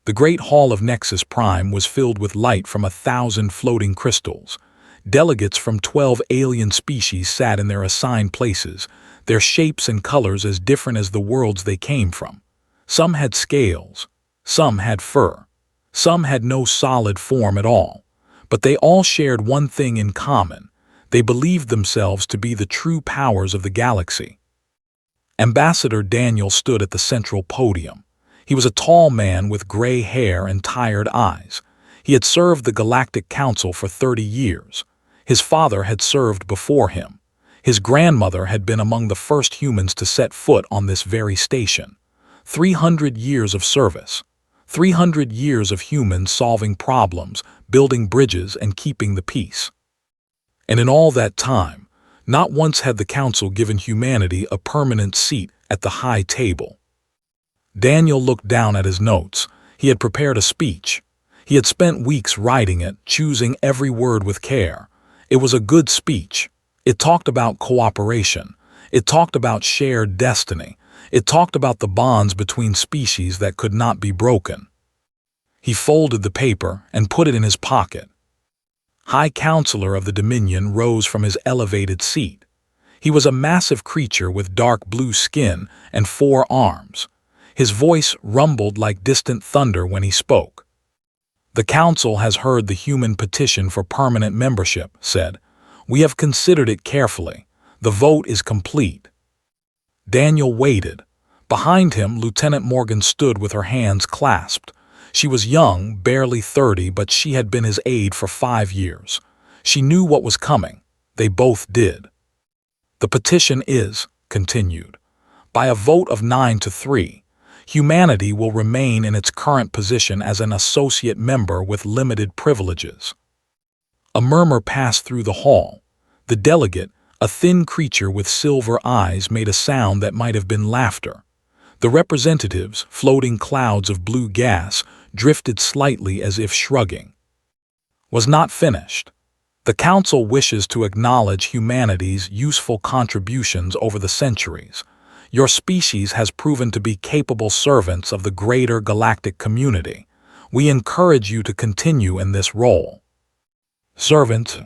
The great hall of Nexus Prime was filled with light from 1,000 floating crystals. Delegates from 12 alien species sat in their assigned places, their shapes and colors as different as the worlds they came from. Some had scales, some had fur, some had no solid form at all, but they all shared one thing in common. They believed themselves to be the true powers of the galaxy. Ambassador Daniel stood at the central podium. He was a tall man with gray hair and tired eyes. He had served the Galactic Council for 30 years. His father had served before him. His grandmother had been among the first humans to set foot on this very station. 300 years of service. 300 years of humans solving problems, building bridges, and keeping the peace. And in all that time, not once had the Council given humanity a permanent seat at the high table. Daniel looked down at his notes. He had prepared a speech. He had spent weeks writing it, choosing every word with care. It was a good speech. It talked about cooperation. It talked about shared destiny. It talked about the bonds between species that could not be broken. He folded the paper and put it in his pocket. High Counselor of the Dominion rose from his elevated seat. He was a massive creature with dark blue skin and 4 arms. His voice rumbled like distant thunder when he spoke. "The Council has heard the human petition for permanent membership," said. "We have considered it carefully. The vote is complete." Daniel waited. Behind him, Lieutenant Morgan stood with her hands clasped. She was young, barely 30, but she had been his aide for 5 years. She knew what was coming. They both did. "The petition is," continued, "by a vote of 9-3. Humanity will remain in its current position as an associate member with limited privileges." A murmur passed through the hall. The delegate, a thin creature with silver eyes, made a sound that might have been laughter. The representatives, floating clouds of blue gas, drifted slightly as if shrugging. "Was not finished. The Council wishes to acknowledge humanity's useful contributions over the centuries. Your species has proven to be capable servants of the greater galactic community. We encourage you to continue in this role." Servant.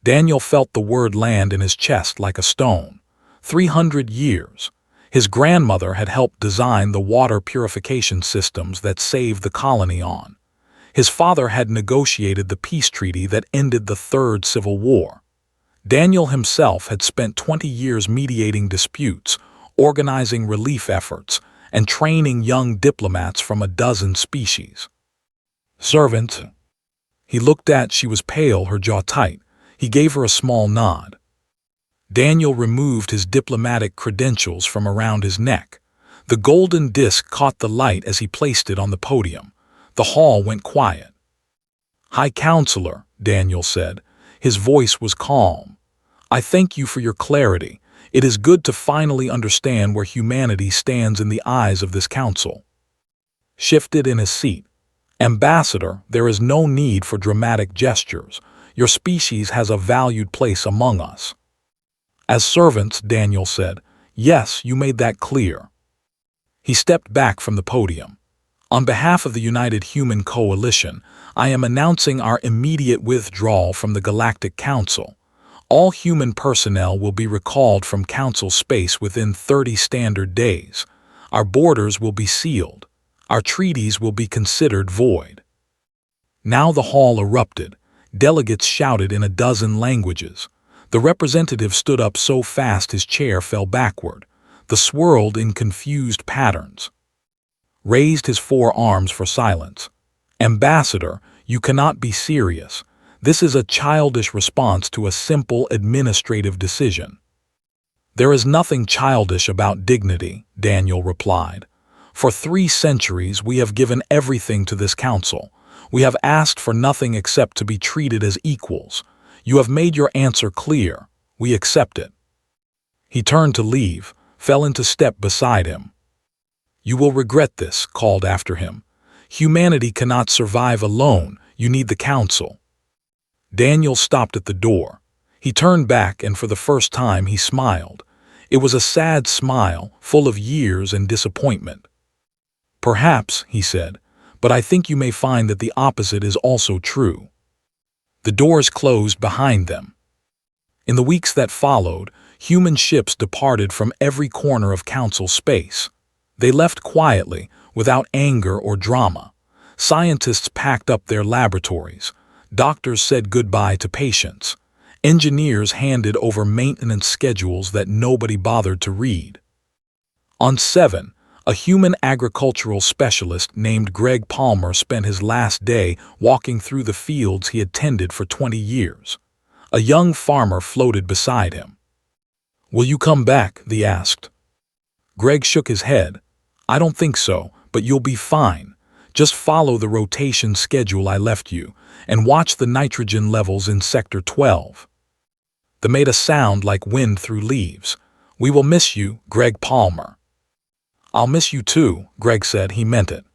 Daniel felt the word land in his chest like a stone. 300 years. His grandmother had helped design the water purification systems that saved the colony on. His father had negotiated the peace treaty that ended the Third Civil War. Daniel himself had spent 20 years mediating disputes, organizing relief efforts, and training young diplomats from a dozen species. "Servant." He looked at, she was pale, her jaw tight. He gave her a small nod. Daniel removed his diplomatic credentials from around his neck. The golden disc caught the light as he placed it on the podium. The hall went quiet. "High Counselor," Daniel said. His voice was calm. "I thank you for your clarity. It is good to finally understand where humanity stands in the eyes of this council." Shifted in his seat. "Ambassador, there is no need for dramatic gestures. Your species has a valued place among us." "As servants," Daniel said. "Yes, you made that clear." He stepped back from the podium. "On behalf of the United Human Coalition, I am announcing our immediate withdrawal from the Galactic Council. All human personnel will be recalled from Council space within 30 standard days. Our borders will be sealed. Our treaties will be considered void." Now the hall erupted. Delegates shouted in a dozen languages. The representative stood up so fast his chair fell backward. The swirled in confused patterns. Raised his 4 arms for silence. "Ambassador, you cannot be serious. This is a childish response to a simple administrative decision." "There is nothing childish about dignity," Daniel replied. "For 3 centuries we have given everything to this council. We have asked for nothing except to be treated as equals. You have made your answer clear. We accept it." He turned to leave, fell into step beside him. "You will regret this," called after him. "Humanity cannot survive alone. You need the council." Daniel stopped at the door. He turned back, and for the first time he smiled. It was a sad smile, full of years and disappointment. "Perhaps," he said, but I think you may find that the opposite is also true. The doors closed behind them. In the weeks that followed, human ships departed from every corner of Council space. They left quietly, without anger or drama. Scientists packed up their laboratories. Doctors said goodbye to patients. Engineers handed over maintenance schedules that nobody bothered to read. On 7, a human agricultural specialist named Greg Palmer spent his last day walking through the fields he had tended for 20 years. A young farmer floated beside him. "Will you come back?" they asked. Greg shook his head. "I don't think so, but you'll be fine. Just follow the rotation schedule I left you, and watch the nitrogen levels in Sector 12. They made a sound like wind through leaves. "We will miss you, Greg Palmer." "I'll miss you too," Greg said. He meant it.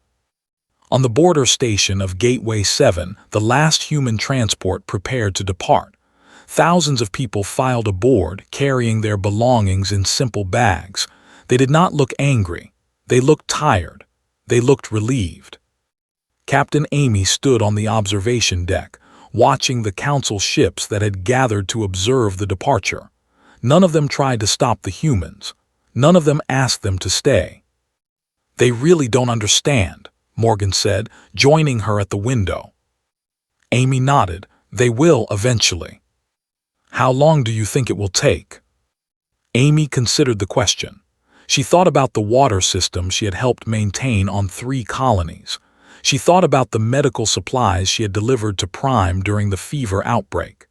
On the border station of Gateway 7, the last human transport prepared to depart. Thousands of people filed aboard, carrying their belongings in simple bags. They did not look angry. They looked tired. They looked relieved. Captain Amy stood on the observation deck, watching the Council ships that had gathered to observe the departure. None of them tried to stop the humans. None of them asked them to stay. "They really don't understand," Morgan said, joining her at the window. Amy nodded. "They will eventually." "How long do you think it will take?" Amy considered the question. She thought about the water system she had helped maintain on 3 colonies. She thought about the medical supplies she had delivered to Prime during the fever outbreak.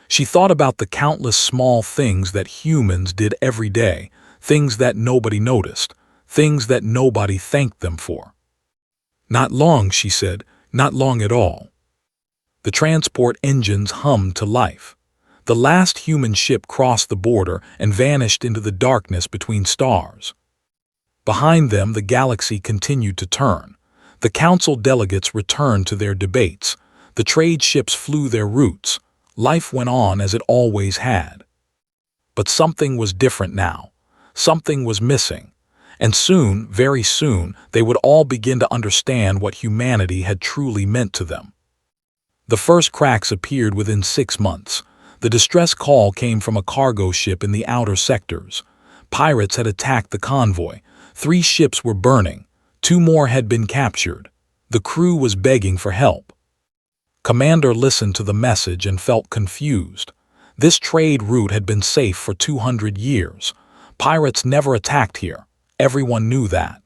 She thought about the countless small things that humans did every day, things that nobody noticed, things that nobody thanked them for. "Not long," she said, "not long at all." The transport engines hummed to life. The last human ship crossed the border and vanished into the darkness between stars. Behind them, the galaxy continued to turn. The Council delegates returned to their debates. The trade ships flew their routes. Life went on as it always had. But something was different now. Something was missing. And soon, very soon, they would all begin to understand what humanity had truly meant to them. The first cracks appeared within 6 months. The distress call came from a cargo ship in the outer sectors. Pirates had attacked the convoy. 3 ships were burning. 2 more had been captured. The crew was begging for help. Commander listened to the message and felt confused. This trade route had been safe for 200 years. Pirates never attacked here. Everyone knew that.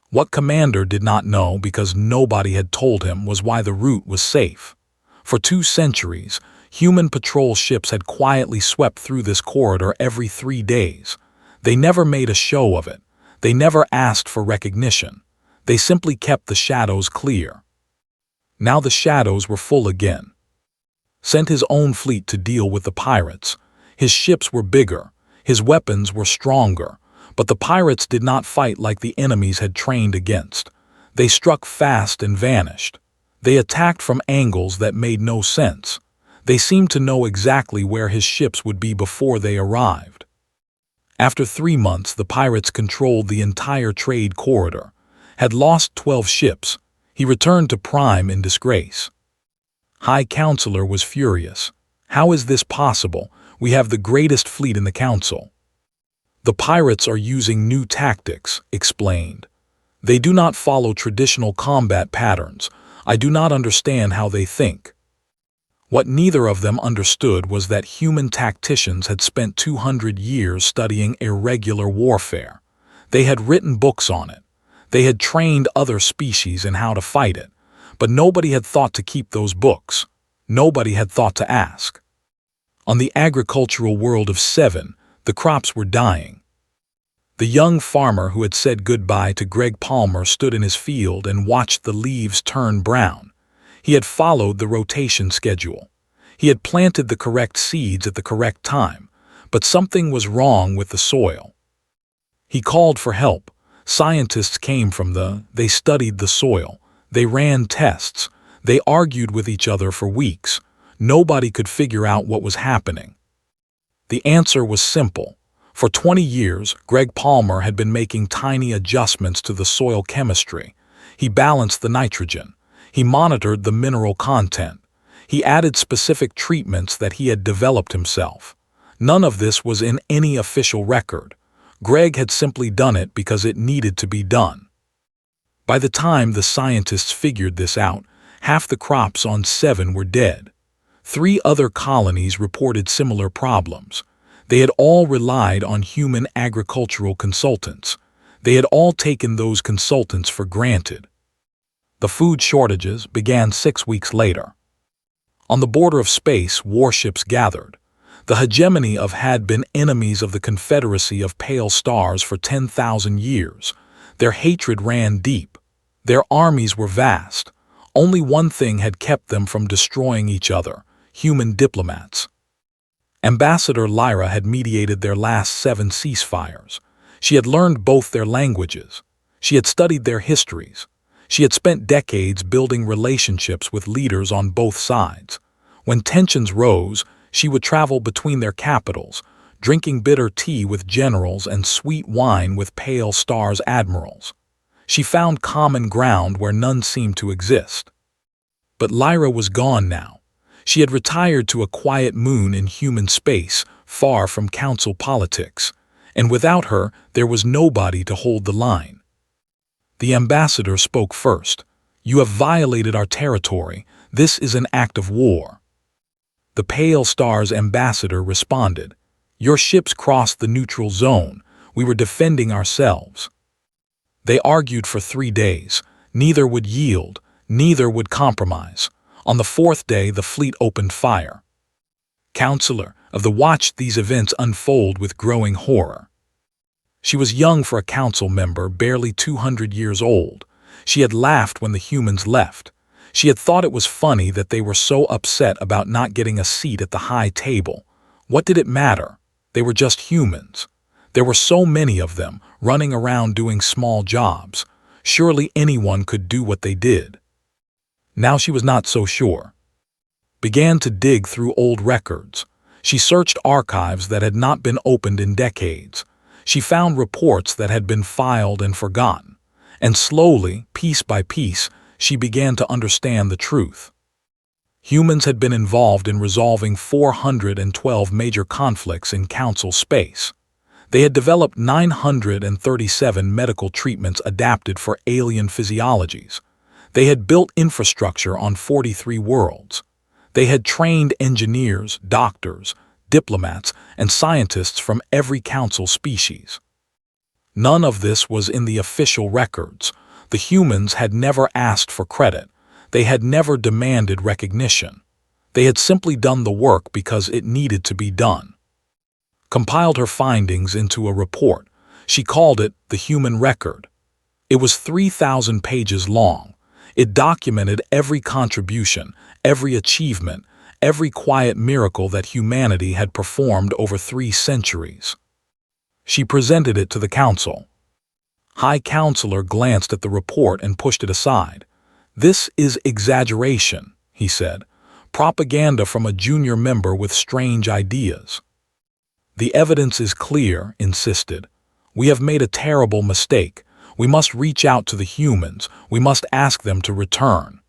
What Commander did not know, because nobody had told him, was why the route was safe. For 2 centuries, human patrol ships had quietly swept through this corridor every 3 days. They never made a show of it. They never asked for recognition. They simply kept the shadows clear. Now the shadows were full again. Sent his own fleet to deal with the pirates. His ships were bigger. His weapons were stronger. But the pirates did not fight like the enemies had trained against. They struck fast and vanished. They attacked from angles that made no sense. They seemed to know exactly where his ships would be before they arrived. After 3 months, the pirates controlled the entire trade corridor, had lost 12 ships. He returned to Prime in disgrace. High Counselor was furious. "How is this possible? We have the greatest fleet in the Council." "The pirates are using new tactics," explained. "They do not follow traditional combat patterns. I do not understand how they think." What neither of them understood was that human tacticians had spent 200 years studying irregular warfare. They had written books on it. They had trained other species in how to fight it. But nobody had thought to keep those books. Nobody had thought to ask. On the agricultural world of 7, the crops were dying. The young farmer who had said goodbye to Greg Palmer stood in his field and watched the leaves turn brown. He had followed the rotation schedule. He had planted the correct seeds at the correct time, but something was wrong with the soil. He called for help. Scientists came they studied the soil. They ran tests. They argued with each other for weeks. Nobody could figure out what was happening. The answer was simple. For 20 years, Greg Palmer had been making tiny adjustments to the soil chemistry. He balanced the nitrogen. He monitored the mineral content. He added specific treatments that he had developed himself. None of this was in any official record. Greg had simply done it because it needed to be done. By the time the scientists figured this out, half the crops on 7 were dead. 3 other colonies reported similar problems. They had all relied on human agricultural consultants. They had all taken those consultants for granted. The food shortages began 6 weeks later. On the border of space, warships gathered. The hegemony of had been enemies of the Confederacy of Pale Stars for 10,000 years. Their hatred ran deep. Their armies were vast. Only one thing had kept them from destroying each other: human diplomats. Ambassador Lyra had mediated their last 7 ceasefires. She had learned both their languages. She had studied their histories. She had spent decades building relationships with leaders on both sides. When tensions rose, she would travel between their capitals, drinking bitter tea with generals and sweet wine with Pale Stars admirals. She found common ground where none seemed to exist. But Lyra was gone now. She had retired to a quiet moon in human space, far from council politics, and without her there was nobody to hold the line. The ambassador spoke first. "You have violated our territory. This is an act of war." The Pale Stars ambassador responded, "Your ships crossed the neutral zone. We were defending ourselves." They argued for 3 days. Neither would yield. Neither would compromise. On the 4th day, the fleet opened fire. Counselor of the watched these events unfold with growing horror. She was young for a council member, barely 200 years old. She had laughed when the humans left. She had thought it was funny that they were so upset about not getting a seat at the high table. What did it matter? They were just humans. There were so many of them, running around doing small jobs. Surely anyone could do what they did. Now she was not so sure. Began to dig through old records. She searched archives that had not been opened in decades. She found reports that had been filed and forgotten. And slowly, piece by piece, she began to understand the truth. Humans had been involved in resolving 412 major conflicts in council space. They had developed 937 medical treatments adapted for alien physiologies. They had built infrastructure on 43 worlds. They had trained engineers, doctors, diplomats, and scientists from every council species. None of this was in the official records. The humans had never asked for credit. They had never demanded recognition. They had simply done the work because it needed to be done. Compiled her findings into a report. She called it the Human Record. It was 3,000 pages long. It documented every contribution, every achievement, every quiet miracle that humanity had performed over 3 centuries. She presented it to the council. High Counselor glanced at the report and pushed it aside. "This is exaggeration," he said. "Propaganda from a junior member with strange ideas." "The evidence is clear," insisted. "We have made a terrible mistake. We must reach out to the humans. We must ask them to return."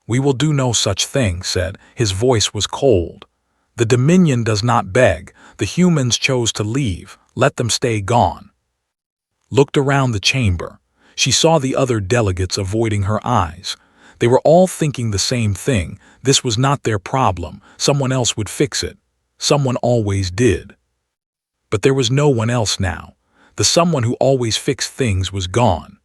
"We will do no such thing," said. His voice was cold. "The Dominion does not beg. The humans chose to leave. Let them stay gone." Looked around the chamber. She saw the other delegates avoiding her eyes. They were all thinking the same thing. This was not their problem. Someone else would fix it. Someone always did. But there was no one else now. The someone who always fixed things was gone.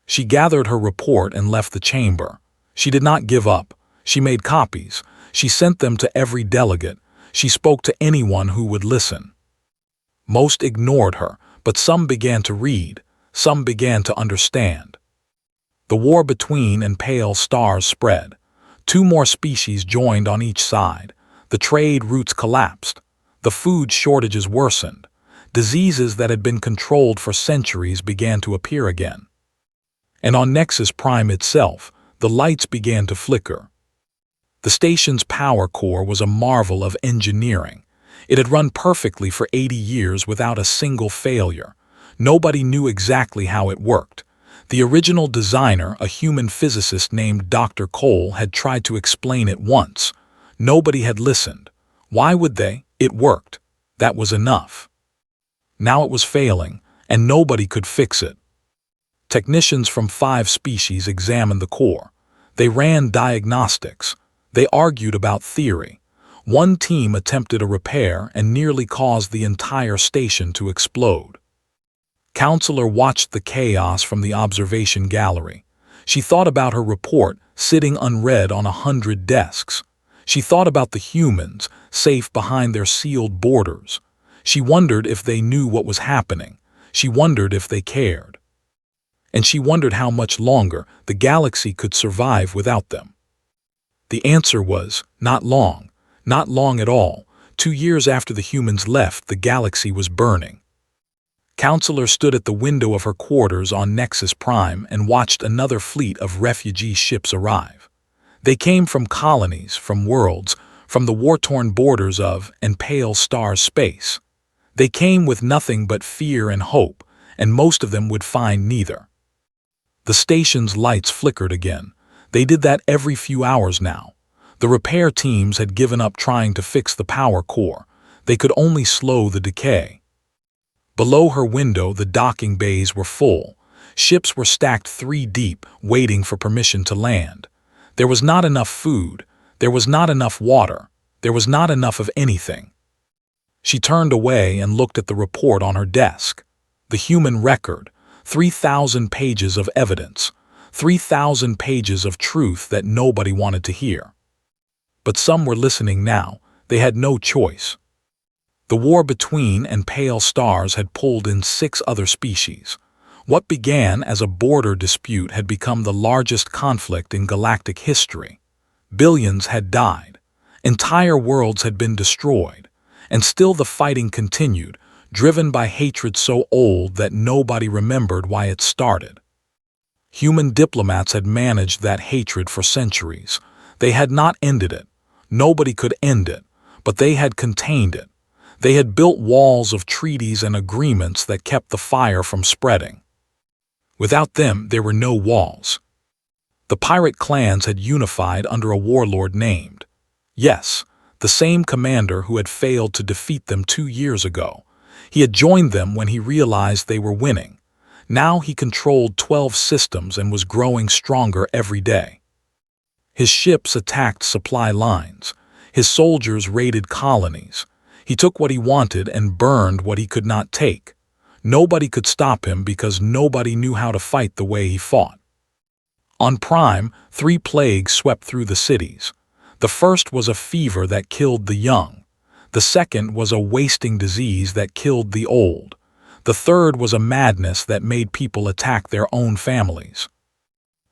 She gathered her report and left the chamber. She did not give up. She made copies. She sent them to every delegate. She spoke to anyone who would listen. Most ignored her, but some began to read. Some began to understand. The war between and Pale Stars spread. 2 more species joined on each side. The trade routes collapsed. The food shortages worsened. Diseases that had been controlled for centuries began to appear again. And on Nexus Prime itself, the lights began to flicker. The station's power core was a marvel of engineering. It had run perfectly for 80 years without a single failure. Nobody knew exactly how it worked. The original designer, a human physicist named Dr. Cole, had tried to explain it once. Nobody had listened. Why would they? It worked. That was enough. Now it was failing, and nobody could fix it. Technicians from 5 species examined the core. They ran diagnostics. They argued about theory. One team attempted a repair and nearly caused the entire station to explode. Counselor watched the chaos from the observation gallery. She thought about her report sitting unread on 100 desks. She thought about the humans, safe behind their sealed borders. She wondered if they knew what was happening. She wondered if they cared. And she wondered how much longer the galaxy could survive without them. The answer was, not long. Not long at all. 2 years after the humans left, the galaxy was burning. Counselor stood at the window of her quarters on Nexus Prime and watched another fleet of refugee ships arrive. They came from colonies, from worlds, from the war-torn borders of and pale star space. They came with nothing but fear and hope, and most of them would find neither. The station's lights flickered again. They did that every few hours now. The repair teams had given up trying to fix the power core. They could only slow the decay. Below her window, the docking bays were full. Ships were stacked 3 deep, waiting for permission to land. There was not enough food. There was not enough water. There was not enough of anything. She turned away and looked at the report on her desk. The human record, 3,000 pages of evidence, 3,000 pages of truth that nobody wanted to hear. But some were listening now. They had no choice. The war between and pale stars had pulled in 6 other species. What began as a border dispute had become the largest conflict in galactic history. Billions had died. Entire worlds had been destroyed. And still the fighting continued, driven by hatred so old that nobody remembered why it started. Human diplomats had managed that hatred for centuries. They had not ended it. Nobody could end it, but they had contained it. They had built walls of treaties and agreements that kept the fire from spreading. Without them, there were no walls. The pirate clans had unified under a warlord named. Yes, the same commander who had failed to defeat them 2 years ago. He had joined them when he realized they were winning. Now he controlled 12 systems and was growing stronger every day. His ships attacked supply lines. His soldiers raided colonies. He took what he wanted and burned what he could not take. Nobody could stop him because nobody knew how to fight the way he fought. On Prime, 3 plagues swept through the cities. The first was a fever that killed the young. The second was a wasting disease that killed the old. The third was a madness that made people attack their own families.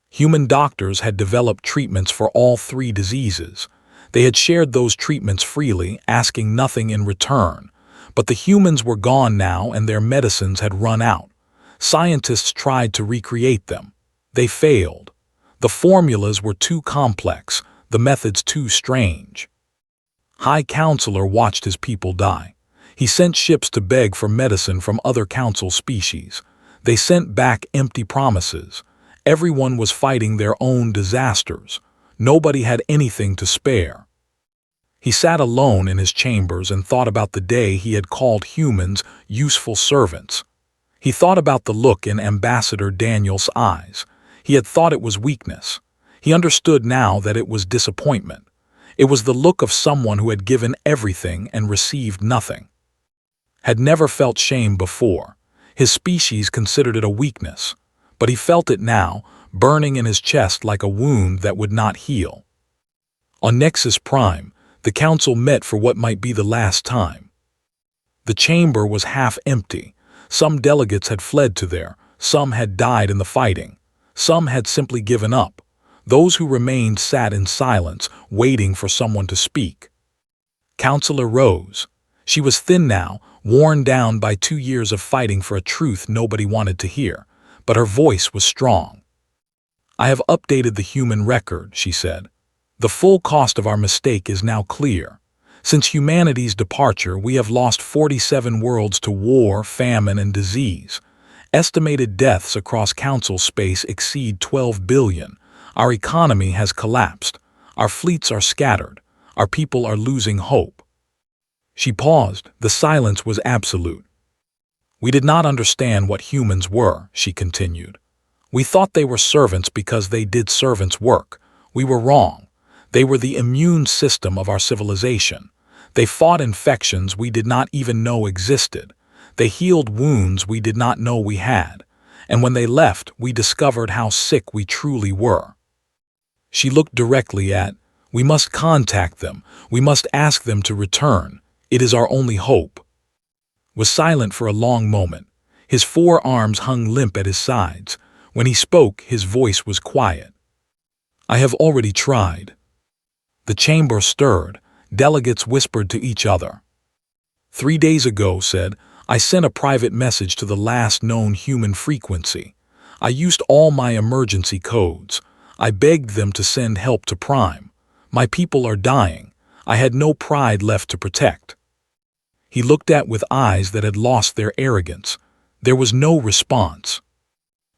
Human doctors had developed treatments for all 3 diseases. They had shared those treatments freely, asking nothing in return. But the humans were gone now and their medicines had run out. Scientists tried to recreate them. They failed. The formulas were too complex, the methods too strange. High Counselor watched his people die. He sent ships to beg for medicine from other council species. They sent back empty promises. Everyone was fighting their own disasters. Nobody had anything to spare. He sat alone in his chambers and thought about the day he had called humans useful servants. He thought about the look in Ambassador Daniel's eyes. He had thought it was weakness. He understood now that it was disappointment. It was the look of someone who had given everything and received nothing. Had never felt shame before. His species considered it a weakness. But he felt it now, burning in his chest like a wound that would not heal. On Nexus Prime, the council met for what might be the last time. The chamber was half empty. Some delegates had fled to there, some had died in the fighting, some had simply given up. Those who remained sat in silence, waiting for someone to speak. Counselor rose. She was thin now, worn down by 2 years of fighting for a truth nobody wanted to hear, but her voice was strong. "I have updated the human record," she said. "The full cost of our mistake is now clear. Since humanity's departure, we have lost 47 worlds to war, famine, and disease. Estimated deaths across Council space exceed 12 billion. Our economy has collapsed. Our fleets are scattered. Our people are losing hope." She paused. The silence was absolute. "We did not understand what humans were," she continued. "We thought they were servants because they did servants' work. We were wrong. They were the immune system of our civilization. They fought infections we did not even know existed. They healed wounds we did not know we had. And when they left, we discovered how sick we truly were." She looked directly at, "We must contact them. We must ask them to return. It is our only hope." Was silent for a long moment. His forearms hung limp at his sides. When he spoke, his voice was quiet. "I have already tried." The chamber stirred. Delegates whispered to each other. "3 days ago," said, "I sent a private message to the last known human frequency. I used all my emergency codes. I begged them to send help to Prime. My people are dying. I had no pride left to protect." He looked at with eyes that had lost their arrogance. There was no response.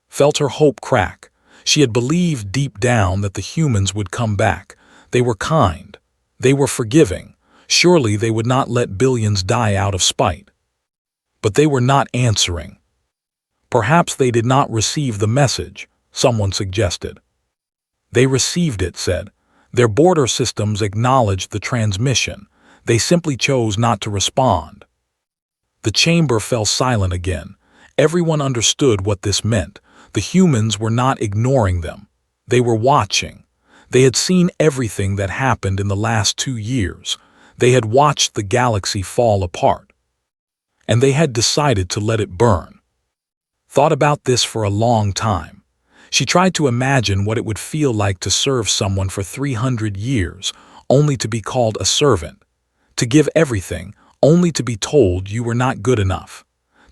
Felt her hope crack. She had believed deep down that the humans would come back. They were kind. They were forgiving. Surely they would not let billions die out of spite. But they were not answering. "Perhaps they did not receive the message," someone suggested. "They received it," said. "Their border systems acknowledged the transmission. They simply chose not to respond." The chamber fell silent again. Everyone understood what this meant. The humans were not ignoring them. They were watching. They had seen everything that happened in the last 2 years. They had watched the galaxy fall apart. And they had decided to let it burn. Thought about this for a long time. She tried to imagine what it would feel like to serve someone for 300 years, only to be called a servant. To give everything, only to be told you were not good enough.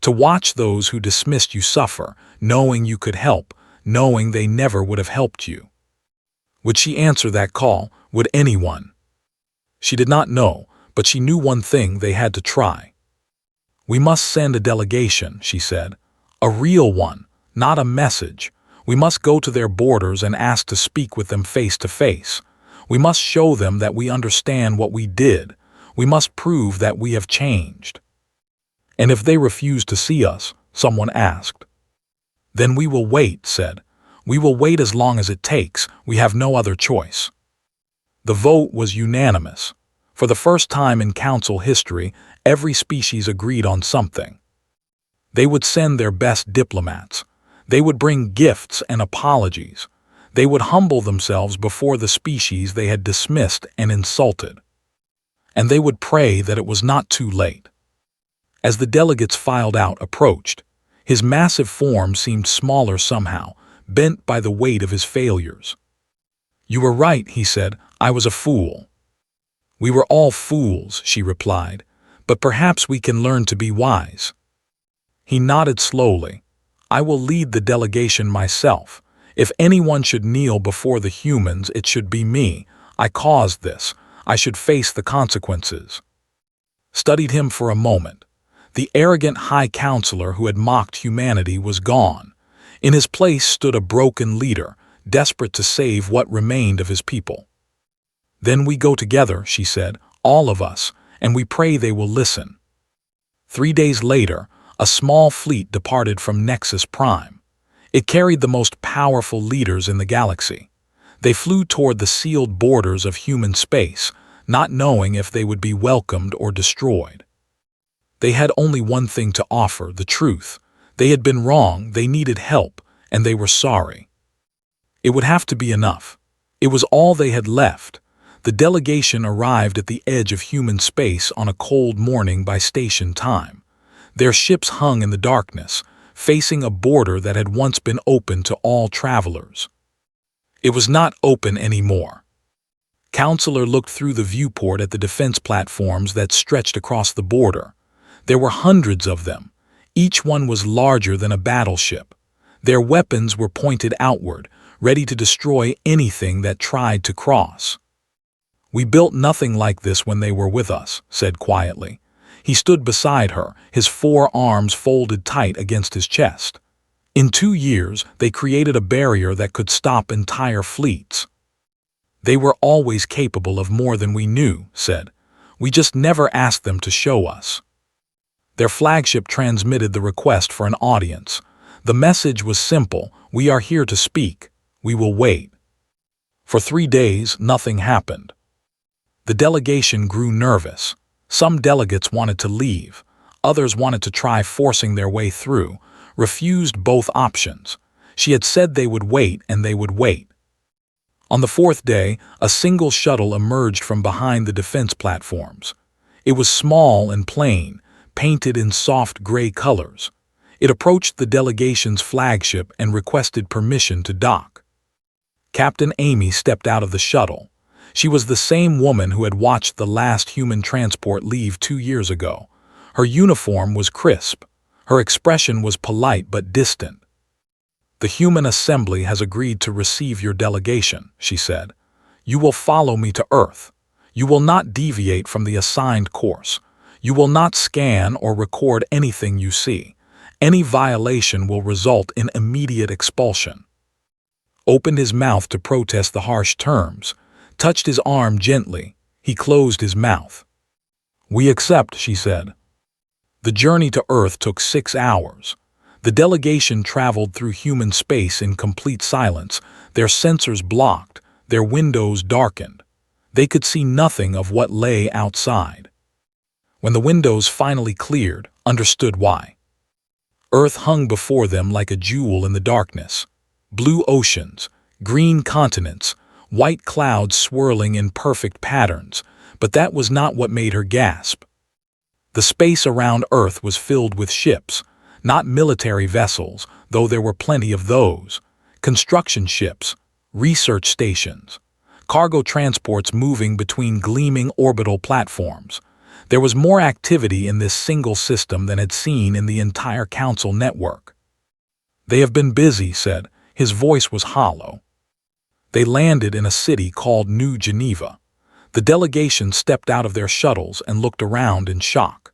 To watch those who dismissed you suffer, knowing you could help, knowing they never would have helped you. Would she answer that call? Would anyone? She did not know, but she knew one thing: they had to try. "We must send a delegation," she said. "A real one, not a message. We must go to their borders and ask to speak with them face to face. We must show them that we understand what we did. We must prove that we have changed." "And if they refuse to see us?" someone asked. "Then we will wait," said. "We will wait as long as it takes. We have no other choice." The vote was unanimous. For the first time in Council history, every species agreed on something. They would send their best diplomats. They would bring gifts and apologies. They would humble themselves before the species they had dismissed and insulted. And they would pray that it was not too late. As the delegates filed out, approached, his massive form seemed smaller somehow, bent by the weight of his failures. "You were right," he said. "I was a fool." "We were all fools," she replied, "but perhaps we can learn to be wise." He nodded slowly. "I will lead the delegation myself. If anyone should kneel before the humans, it should be me. I caused this. I should face the consequences." Studied him for a moment. The arrogant High Counselor who had mocked humanity was gone. In his place stood a broken leader, desperate to save what remained of his people. "Then we go together," she said, "all of us, and we pray they will listen." 3 days later, a small fleet departed from Nexus Prime. It carried the most powerful leaders in the galaxy. They flew toward the sealed borders of human space, not knowing if they would be welcomed or destroyed. They had only one thing to offer: the truth. They had been wrong, they needed help, and they were sorry. It would have to be enough. It was all they had left. The delegation arrived at the edge of human space on a cold morning by station time. Their ships hung in the darkness, facing a border that had once been open to all travelers. It was not open anymore. Counselor looked through the viewport at the defense platforms that stretched across the border. There were hundreds of them. Each one was larger than a battleship. Their weapons were pointed outward, ready to destroy anything that tried to cross. "We built nothing like this when they were with us," said quietly. He stood beside her, his forearms folded tight against his chest. In 2 years, they created a barrier that could stop entire fleets. They were always capable of more than we knew, said. We just never asked them to show us. Their flagship transmitted the request for an audience. The message was simple: we are here to speak. We will wait. For 3 days, nothing happened. The delegation grew nervous. Some delegates wanted to leave. Others wanted to try forcing their way through, refused both options. She had said they would wait, and they would wait. On the 4th day, a single shuttle emerged from behind the defense platforms. It was small and plain, painted in soft gray colors. It approached the delegation's flagship and requested permission to dock. Captain Amy stepped out of the shuttle. She was the same woman who had watched the last human transport leave 2 years ago. Her uniform was crisp. Her expression was polite but distant. The human assembly has agreed to receive your delegation, she said. You will follow me to Earth. You will not deviate from the assigned course. You will not scan or record anything you see. Any violation will result in immediate expulsion. Opened his mouth to protest the harsh terms, touched his arm gently. He closed his mouth. We accept, she said. The journey to Earth took 6 hours. The delegation traveled through human space in complete silence, their sensors blocked, their windows darkened. They could see nothing of what lay outside. When the windows finally cleared, understood why. Earth hung before them like a jewel in the darkness. Blue oceans, green continents, white clouds swirling in perfect patterns, but that was not what made her gasp. The space around Earth was filled with ships, not military vessels, though there were plenty of those. Construction ships, research stations, cargo transports moving between gleaming orbital platforms. There was more activity in this single system than had seen in the entire Council network. They have been busy, said. His voice was hollow. They landed in a city called New Geneva. The delegation stepped out of their shuttles and looked around in shock.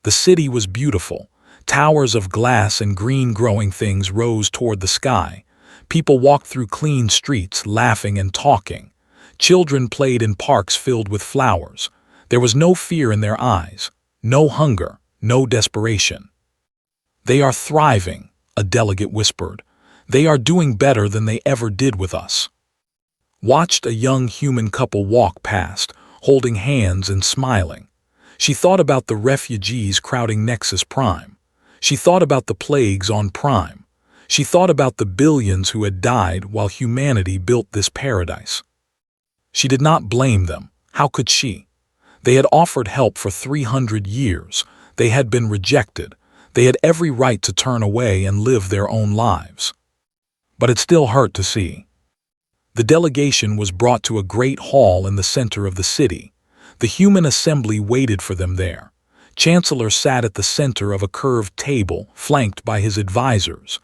The city was beautiful. Towers of glass and green growing things rose toward the sky. People walked through clean streets, laughing and talking. Children played in parks filled with flowers. There was no fear in their eyes, no hunger, no desperation. They are thriving, a delegate whispered. They are doing better than they ever did with us. Watched a young human couple walk past, holding hands and smiling. She thought about the refugees crowding Nexus Prime. She thought about the plagues on Prime. She thought about the billions who had died while humanity built this paradise. She did not blame them. How could she? They had offered help for 300 years. They had been rejected. They had every right to turn away and live their own lives. But it still hurt to see. The delegation was brought to a great hall in the center of the city. The human assembly waited for them there. Chancellor sat at the center of a curved table, flanked by his advisors,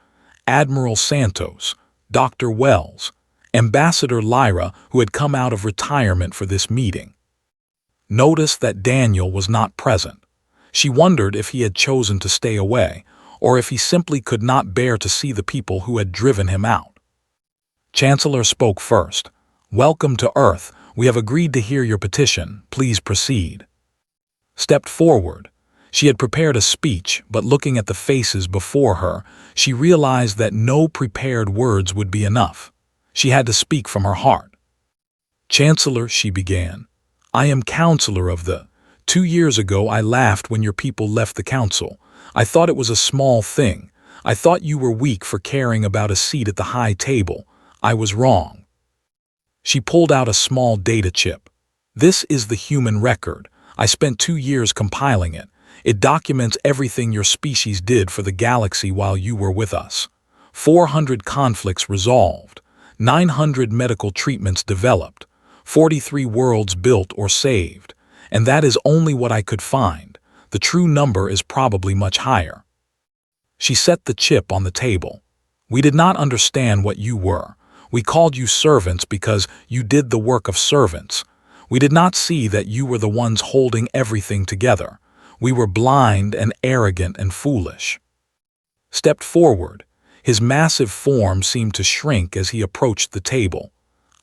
Admiral Santos, Dr. Wells, Ambassador Lyra, who had come out of retirement for this meeting. Noticed that Daniel was not present. She wondered if he had chosen to stay away, or if he simply could not bear to see the people who had driven him out. Chancellor spoke first. Welcome to Earth. We have agreed to hear your petition. Please proceed. Stepped forward. She had prepared a speech, but looking at the faces before her, she realized that no prepared words would be enough. She had to speak from her heart. Chancellor, she began, I am counselor of the... 2 years ago I laughed when your people left the council. I thought it was a small thing. I thought you were weak for caring about a seat at the high table. I was wrong. She pulled out a small data chip. This is the human record. I spent 2 years compiling it. It documents everything your species did for the galaxy while you were with us. 400 conflicts resolved, 900 medical treatments developed, 43 worlds built or saved. And that is only what I could find. The true number is probably much higher. She set the chip on the table. We did not understand what you were. We called you servants because you did the work of servants. We did not see that you were the ones holding everything together. We were blind and arrogant and foolish. Stepped forward. His massive form seemed to shrink as he approached the table.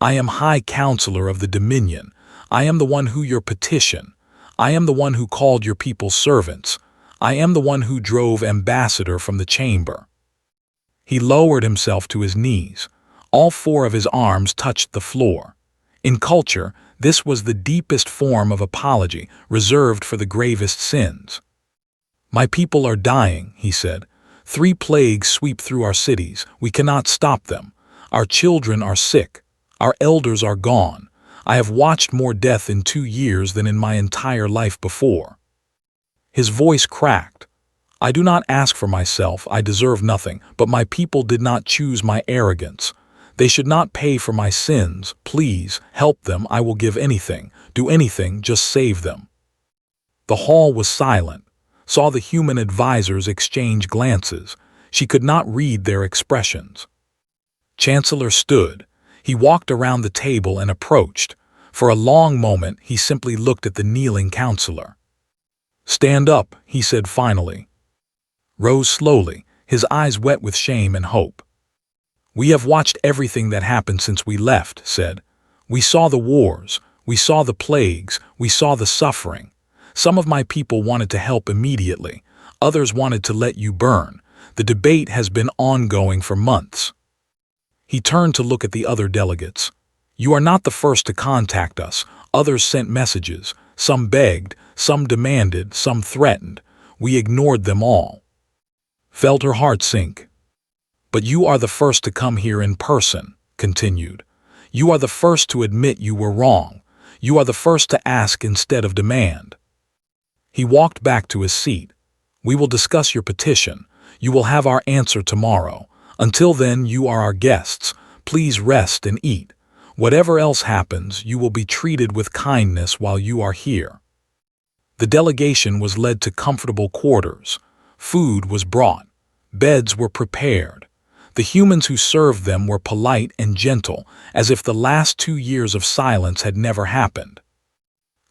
"I am High Counselor of the Dominion. I am the one who your petition. I am the one who called your people servants. I am the one who drove ambassador from the chamber." He lowered himself to his knees. All four of his arms touched the floor. In culture, this was the deepest form of apology, reserved for the gravest sins. "My people are dying," he said. "3 plagues sweep through our cities. We cannot stop them. Our children are sick. Our elders are gone. I have watched more death in 2 years than in my entire life before." His voice cracked. "I do not ask for myself, I deserve nothing, but my people did not choose my arrogance. They should not pay for my sins. Please, help them. I will give anything, do anything, just save them." The hall was silent. Saw the human advisors exchange glances. She could not read their expressions. Chancellor stood. He walked around the table and approached. For a long moment, he simply looked at the kneeling counselor. "Stand up," he said finally. Rose slowly, his eyes wet with shame and hope. "We have watched everything that happened since we left," said. "We saw the wars, we saw the plagues, we saw the suffering. Some of my people wanted to help immediately, others wanted to let you burn. The debate has been ongoing for months." He turned to look at the other delegates. "You are not the first to contact us. Others sent messages. Some begged, some demanded, some threatened. We ignored them all." Felt her heart sink. "But you are the first to come here in person," continued. "You are the first to admit you were wrong. You are the first to ask instead of demand." He walked back to his seat. "We will discuss your petition. You will have our answer tomorrow. Until then, you are our guests. Please rest and eat. Whatever else happens, you will be treated with kindness while you are here." The delegation was led to comfortable quarters. Food was brought. Beds were prepared. The humans who served them were polite and gentle, as if the last 2 years of silence had never happened.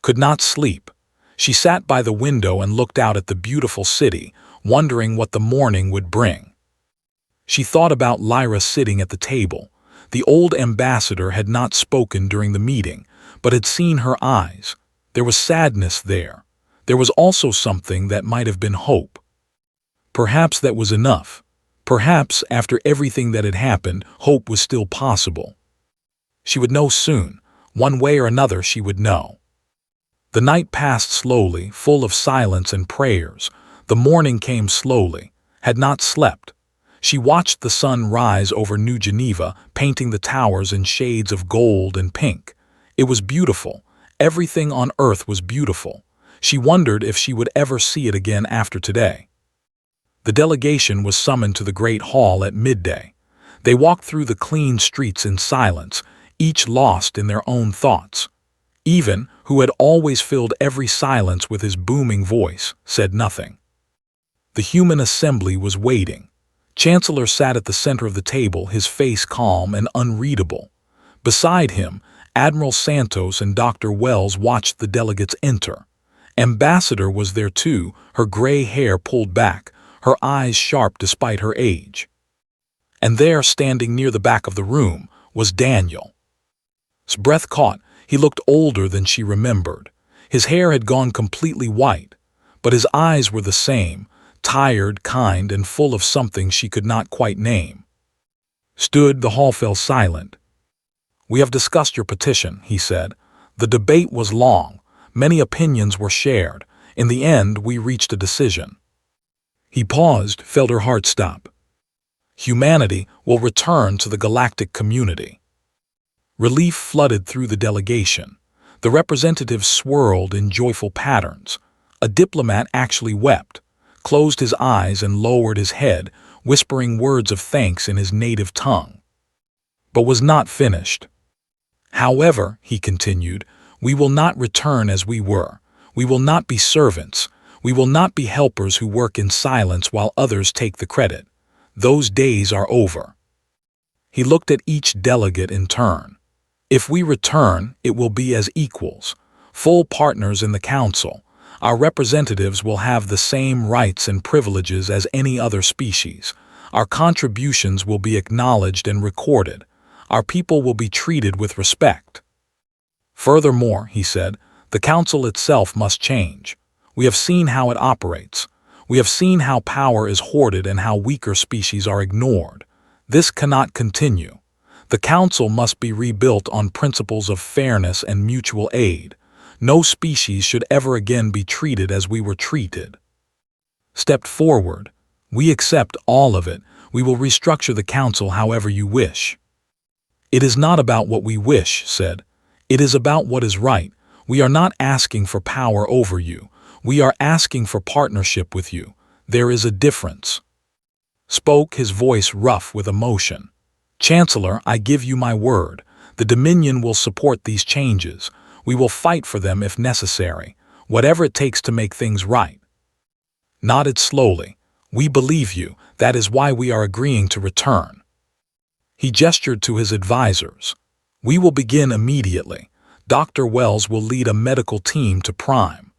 Could not sleep. She sat by the window and looked out at the beautiful city, wondering what the morning would bring. She thought about Lyra sitting at the table. The old ambassador had not spoken during the meeting, but had seen her eyes. There was sadness there. There was also something that might have been hope. Perhaps that was enough. Perhaps, after everything that had happened, hope was still possible. She would know soon. One way or another she would know. The night passed slowly, full of silence and prayers. The morning came slowly. Had not slept. She watched the sun rise over New Geneva, painting the towers in shades of gold and pink. It was beautiful. Everything on earth was beautiful. She wondered if she would ever see it again after today. The delegation was summoned to the great hall at midday. They walked through the clean streets in silence, each lost in their own thoughts. Ivan, who had always filled every silence with his booming voice, said nothing. The human assembly was waiting. Chancellor sat at the center of the table, his face calm and unreadable. Beside him, Admiral Santos and Dr. Wells watched the delegates enter. Ambassador was there too, her gray hair pulled back, her eyes sharp despite her age. And there, standing near the back of the room, was Daniel. His breath caught. He looked older than she remembered. His hair had gone completely white, but his eyes were the same, tired, kind, and full of something she could not quite name. The hall fell silent. "We have discussed your petition," he said. "The debate was long. Many opinions were shared. In the end, we reached a decision." He paused, felt her heart stop. "Humanity will return to the galactic community." Relief flooded through the delegation. The representatives swirled in joyful patterns. A diplomat actually wept, closed his eyes and lowered his head, whispering words of thanks in his native tongue. But was not finished. "However," he continued, "we will not return as we were. We will not be servants. We will not be helpers who work in silence while others take the credit. Those days are over." He looked at each delegate in turn. "If we return, it will be as equals, full partners in the council. Our representatives will have the same rights and privileges as any other species. Our contributions will be acknowledged and recorded. Our people will be treated with respect. Furthermore, he said, the council itself must change. We have seen how it operates. We have seen how power is hoarded and how weaker species are ignored. This cannot continue. The council must be rebuilt on principles of fairness and mutual aid. No species should ever again be treated as we were treated. Stepped forward. We accept all of it. We will restructure the council however you wish. It is not about what we wish, said. It is about what is right. We are not asking for power over you. We are asking for partnership with you. There is a difference. Spoke, his voice rough with emotion. Chancellor, I give you my word. The Dominion will support these changes. We will fight for them if necessary, whatever it takes to make things right. Nodded slowly. We believe you. That is why we are agreeing to return. He gestured to his advisors. We will begin immediately. Dr. Wells will lead a medical team to Prime.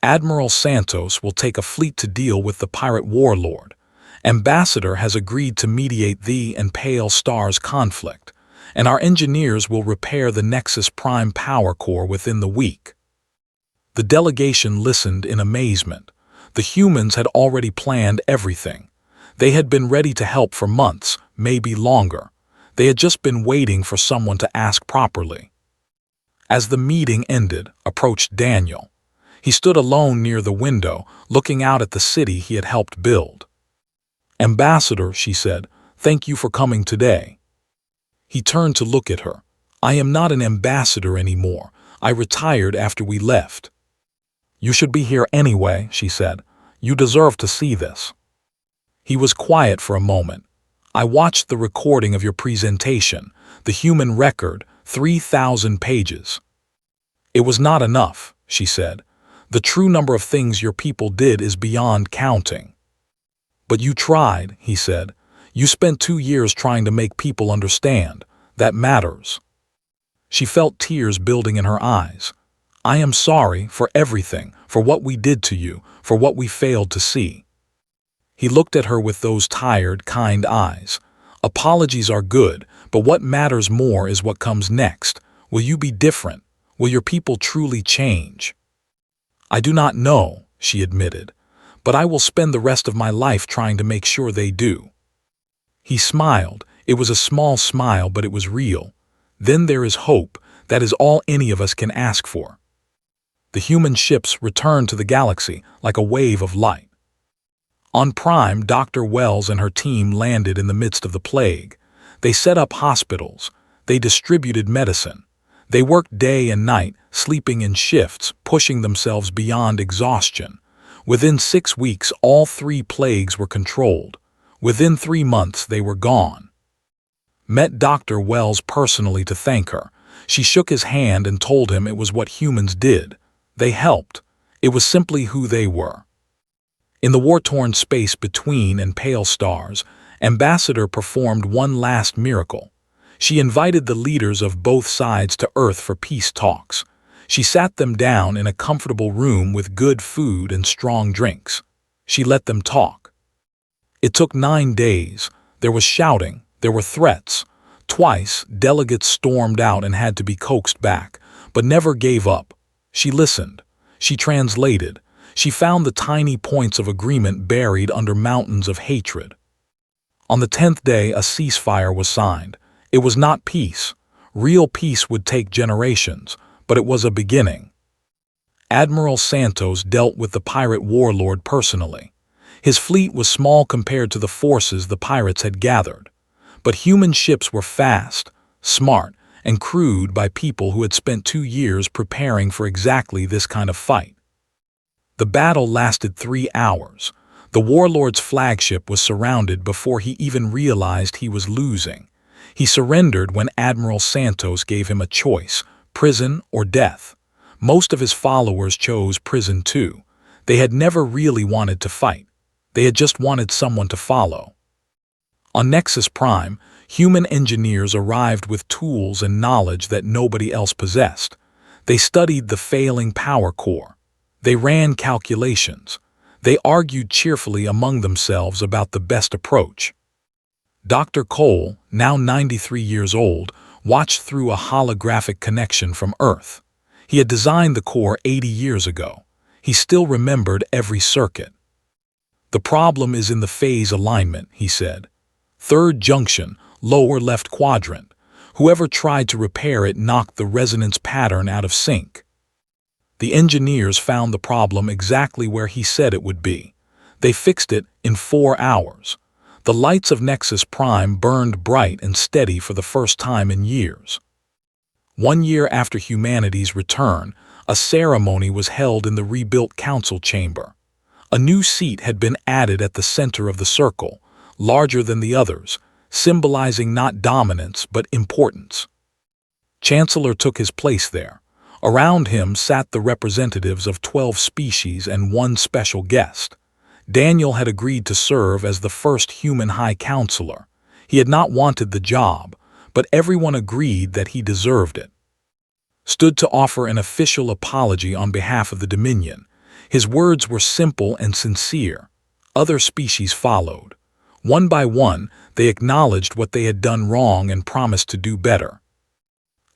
Admiral Santos will take a fleet to deal with the pirate warlord. Ambassador has agreed to mediate the and Pale Star's conflict, and our engineers will repair the Nexus Prime power core within the week. The delegation listened in amazement. The humans had already planned everything. They had been ready to help for months, maybe longer. They had just been waiting for someone to ask properly. As the meeting ended, approached Daniel. He stood alone near the window, looking out at the city he had helped build. Ambassador, she said, thank you for coming today. He turned to look at her. I am not an ambassador anymore. I retired after we left. You should be here anyway, she said. You deserve to see this. He was quiet for a moment. I watched the recording of your presentation, the human record, 3,000 pages. It was not enough, she said. The true number of things your people did is beyond counting. But you tried, he said. You spent 2 years trying to make people understand. That matters. She felt tears building in her eyes. I am sorry for everything, for what we did to you, for what we failed to see. He looked at her with those tired, kind eyes. Apologies are good, but what matters more is what comes next. Will you be different? Will your people truly change? I do not know, she admitted, but I will spend the rest of my life trying to make sure they do. He smiled. It was a small smile, but it was real. Then there is hope. That is all any of us can ask for. The human ships returned to the galaxy like a wave of light. On Prime, Dr. Wells and her team landed in the midst of the plague. They set up hospitals. They distributed medicine. They worked day and night, sleeping in shifts, pushing themselves beyond exhaustion. Within 6 weeks, all 3 plagues were controlled. Within 3 months, they were gone. Met Dr. Wells personally to thank her. She shook his hand and told him it was what humans did. They helped. It was simply who they were. In the war-torn space between and Pale Stars, Ambassador performed one last miracle. She invited the leaders of both sides to Earth for peace talks. She sat them down in a comfortable room with good food and strong drinks. She let them talk. It took 9 days. There was shouting. There were threats. Twice, delegates stormed out and had to be coaxed back, but never gave up. She listened. She translated. She found the tiny points of agreement buried under mountains of hatred. On the 10th day, a ceasefire was signed. It was not peace. Real peace would take generations, but it was a beginning. Admiral Santos dealt with the pirate warlord personally. His fleet was small compared to the forces the pirates had gathered. But human ships were fast, smart, and crewed by people who had spent 2 years preparing for exactly this kind of fight. The battle lasted 3 hours. The warlord's flagship was surrounded before he even realized he was losing. He surrendered when Admiral Santos gave him a choice, prison or death. Most of his followers chose prison too. They had never really wanted to fight. They had just wanted someone to follow. On Nexus Prime, human engineers arrived with tools and knowledge that nobody else possessed. They studied the failing power core. They ran calculations. They argued cheerfully among themselves about the best approach. Dr. Cole, now 93 years old, watched through a holographic connection from Earth. He had designed the core 80 years ago. He still remembered every circuit. "The problem is in the phase alignment," he said. "Third junction, lower left quadrant. Whoever tried to repair it knocked the resonance pattern out of sync." The engineers found the problem exactly where he said it would be. They fixed it in 4 hours. The lights of Nexus Prime burned bright and steady for the first time in years. 1 year after humanity's return, a ceremony was held in the rebuilt council chamber. A new seat had been added at the center of the circle, larger than the others, symbolizing not dominance but importance. Chancellor took his place there. Around him sat the representatives of 12 species and 1 special guest. Daniel had agreed to serve as the first human High Counselor. He had not wanted the job, but everyone agreed that he deserved it. Stood to offer an official apology on behalf of the Dominion. His words were simple and sincere. Other species followed. One by one, they acknowledged what they had done wrong and promised to do better.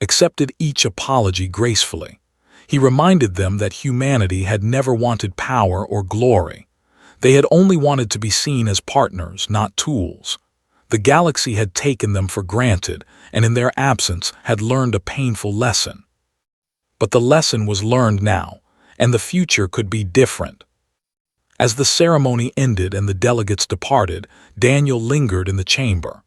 Accepted each apology gracefully. He reminded them that humanity had never wanted power or glory. They had only wanted to be seen as partners, not tools. The galaxy had taken them for granted, and in their absence had learned a painful lesson. But the lesson was learned now, and the future could be different. As the ceremony ended and the delegates departed, Daniel lingered in the chamber.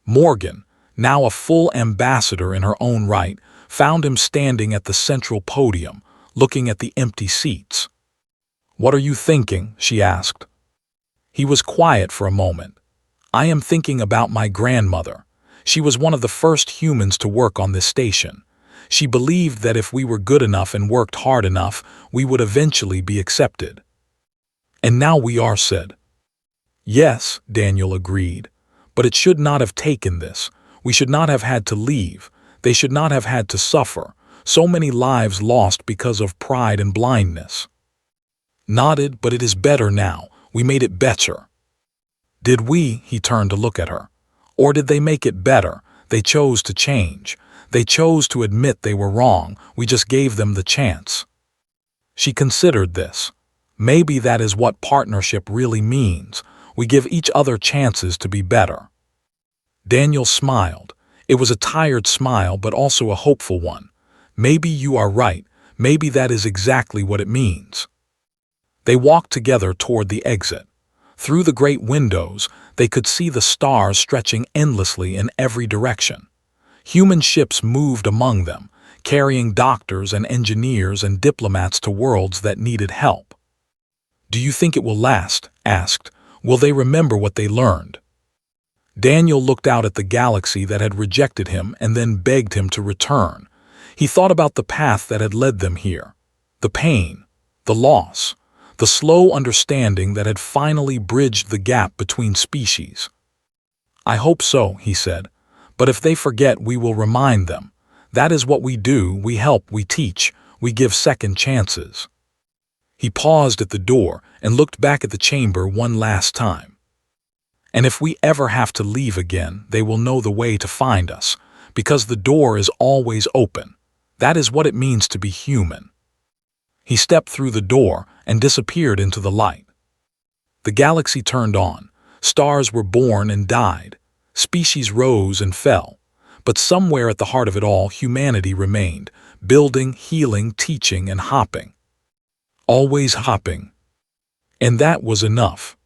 Morgan, now a full ambassador in her own right, found him standing at the central podium, looking at the empty seats. "What are you thinking?" she asked. He was quiet for a moment. "I am thinking about my grandmother. She was one of the first humans to work on this station. She believed that if we were good enough and worked hard enough, we would eventually be accepted. And now we are," said. "Yes," Daniel agreed. "But it should not have taken this. We should not have had to leave. They should not have had to suffer. So many lives lost because of pride and blindness." Nodded, "But it is better now. We made it better." "Did we?" He turned to look at her. "Or did they make it better? They chose to change. They chose to admit they were wrong. We just gave them the chance." She considered this. Maybe that is what partnership really means. We give each other chances to be better. Daniel smiled. It was a tired smile, but also a hopeful one. "Maybe you are right. Maybe that is exactly what it means." They walked together toward the exit. Through the great windows, they could see the stars stretching endlessly in every direction. Human ships moved among them, carrying doctors and engineers and diplomats to worlds that needed help. "Do you think it will last?" asked. "Will they remember what they learned?" Daniel looked out at the galaxy that had rejected him and then begged him to return. He thought about the path that had led them here. The pain, the loss, the slow understanding that had finally bridged the gap between species. "I hope so," he said. "But if they forget, we will remind them. That is what we do. We help, we teach, we give second chances." He paused at the door and looked back at the chamber one last time. "And if we ever have to leave again, they will know the way to find us, because the door is always open. That is what it means to be human." He stepped through the door and disappeared into the light. The galaxy turned on. Stars were born and died. Species rose and fell. But somewhere at the heart of it all, humanity remained, building, healing, teaching, and hopping. Always hopping. And that was enough.